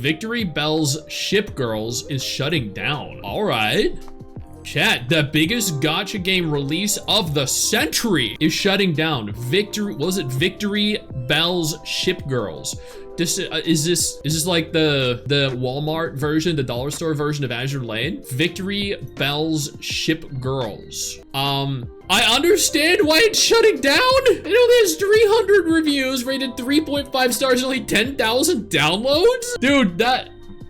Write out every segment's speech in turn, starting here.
Victory Bell's Ship Girls is shutting down. All right. Chat, the biggest gacha game release of the century is shutting down. Victory Bell's Ship Girls. This is this like the Walmart version, the dollar store version of Azure Lane? Victory Bell's Ship Girls. I understand why it's shutting down. It only has 300 reviews, rated 3.5 stars, and only 10,000 downloads. Dude,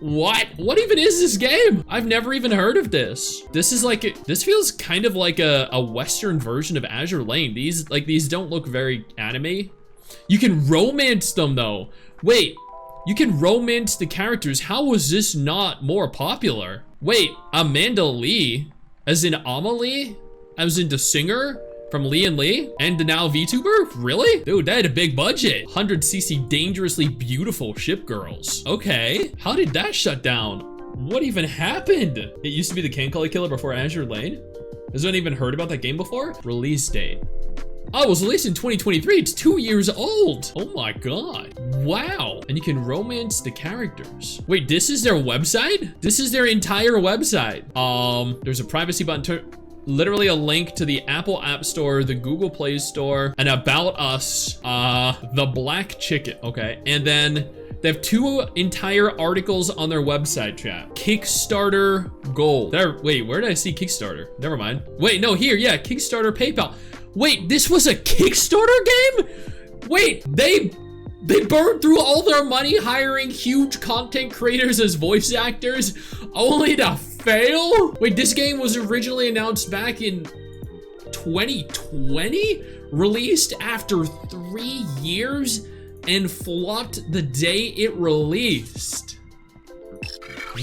what even is this game? I've never even heard of this. This feels kind of like a Western version of Azure Lane. These don't look very anime. You can romance them though. Wait, you can romance the characters. How was this not more popular? Wait, Amanda Lee, as in Amelie, as in the singer from Lee and Lee, and the now VTuber? Really? Dude, that had a big budget. 100cc dangerously beautiful ship girls. Okay, how did that shut down? What even happened? It used to be the Cancoli Killer before Azure Lane. Has anyone even heard about that game before? Release date. Oh, it was released in 2023. It's 2 years old. Oh my God. Wow. And you can romance the characters. Wait, this is their website? This is their entire website. There's a privacy button, literally a link to the Apple App Store, the Google Play Store, and About Us, the Black Chicken. Okay, and then they have 2 entire articles on their website, chat. Kickstarter goal. Wait, where did I see Kickstarter? Never mind. Wait, no, here, yeah, Kickstarter, PayPal. Wait, this was a Kickstarter game? Wait, they burned through all their money hiring huge content creators as voice actors only to fail? Wait, this game was originally announced back in 2020? Released after 3 years and flopped the day it released.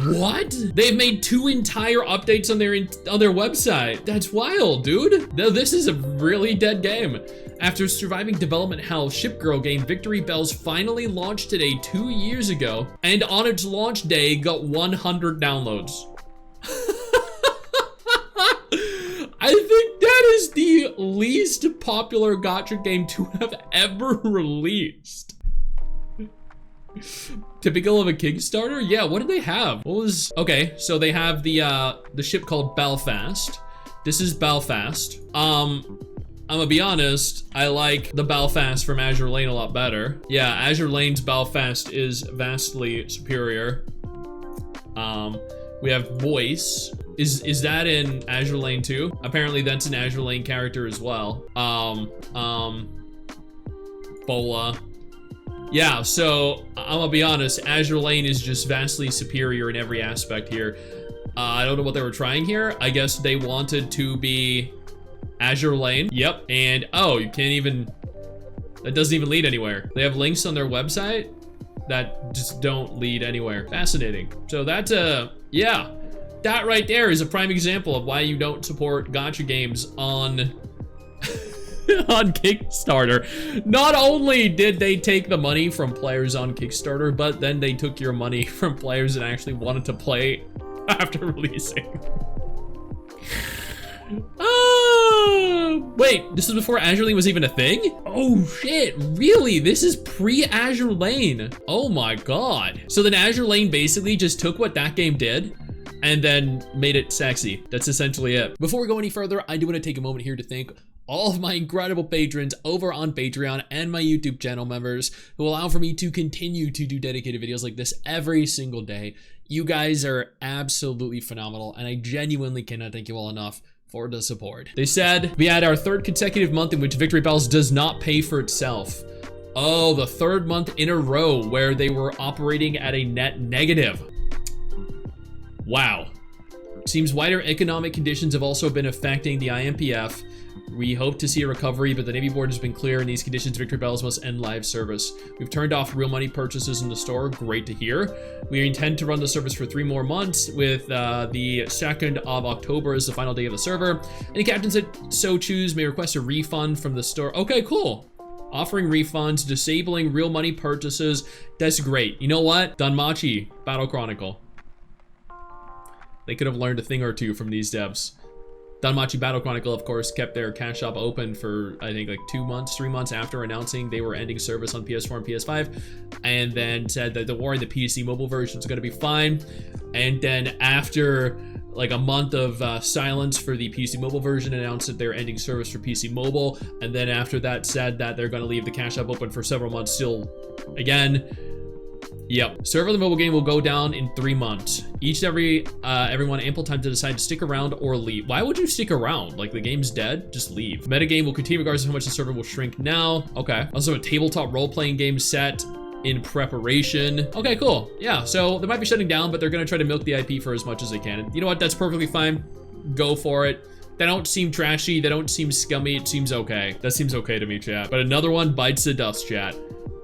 What? They've made 2 entire updates on their website. That's wild, dude. No, this is a really dead game. After surviving development hell, Ship Girl game Victory Bells finally launched today 2 years ago, and on its launch day got 100 downloads. I think that is the least popular gacha game to have ever released. Typical of a Kickstarter? Yeah, what did they have? Okay, so they have the ship called Belfast. This is Belfast. I'm gonna be honest, I like the Belfast from Azure Lane a lot better. Yeah, Azure Lane's Belfast is vastly superior. We have voice. Is that in Azure Lane too? Apparently that's an Azure Lane character as well. Bola. Yeah, so I'm gonna be honest, Azure Lane is just vastly superior in every aspect here. I don't know what they were trying here. I guess they wanted to be Azure Lane. Yep, and oh, you can't even, that doesn't even lead anywhere. They have links on their website that just don't lead anywhere. Fascinating. So that's yeah, that right there is a prime example of why you don't support gacha games on on Kickstarter. Not only did they take the money from players on Kickstarter, but then they took your money from players that actually wanted to play after releasing. Oh, wait, this is before Azure Lane was even a thing? Oh shit, really? This is pre-Azure Lane. Oh my God. So then Azure Lane basically just took what that game did and then made it sexy. That's essentially it. Before we go any further, I do want to take a moment here to thank all of my incredible patrons over on Patreon and my YouTube channel members who allow for me to continue to do dedicated videos like this every single day. You guys are absolutely phenomenal, and I genuinely cannot thank you all enough for the support. They said we had our 3rd consecutive month in which Victory Bells does not pay for itself. Oh, the 3rd month in a row where they were operating at a net negative. Wow. Seems wider economic conditions have also been affecting the IMPF. We hope to see a recovery, but the Navy board has been clear in these conditions. Victory Bells must end live service. We've turned off real money purchases in the store. Great to hear. We intend to run the service for 3 more months with the 2nd of October as the final day of the server. Any captains that so choose may request a refund from the store. Okay, cool. Offering refunds, disabling real money purchases. That's great. You know what? Danmachi, Battle Chronicle. They could have learned a thing or two from these devs. Danmachi Battle Chronicle, of course, kept their cash shop open for, I think, like 2 months, 3 months after announcing they were ending service on PS4 and PS5, and then said that don't worry, the PC mobile version is going to be fine. And then after like a month of silence for the PC mobile version, announced that they're ending service for PC mobile, and then after that said that they're going to leave the cash shop open for several months still again. Yep. Server of the mobile game will go down in 3 months. Everyone ample time to decide to stick around or leave. Why would you stick around? Like, the game's dead? Just leave. Metagame will continue regardless of how much the server will shrink now. Okay. Also a tabletop role-playing game set in preparation. Okay, cool. Yeah, so they might be shutting down, but they're gonna try to milk the IP for as much as they can. And you know what? That's perfectly fine. Go for it. They don't seem trashy. They don't seem scummy. It seems okay. That seems okay to me, chat. But another one bites the dust, chat.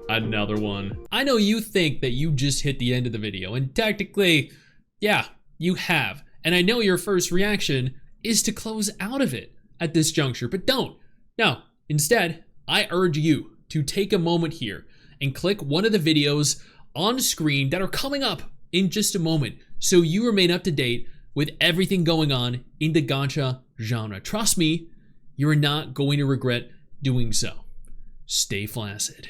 Another one. I know you think that you just hit the end of the video, and technically, yeah, you have. And I know your first reaction is to close out of it at this juncture, but don't. No, instead, I urge you to take a moment here and click one of the videos on screen that are coming up in just a moment so you remain up to date with everything going on in the gacha genre. Trust me, you are not going to regret doing so. Stay flaccid.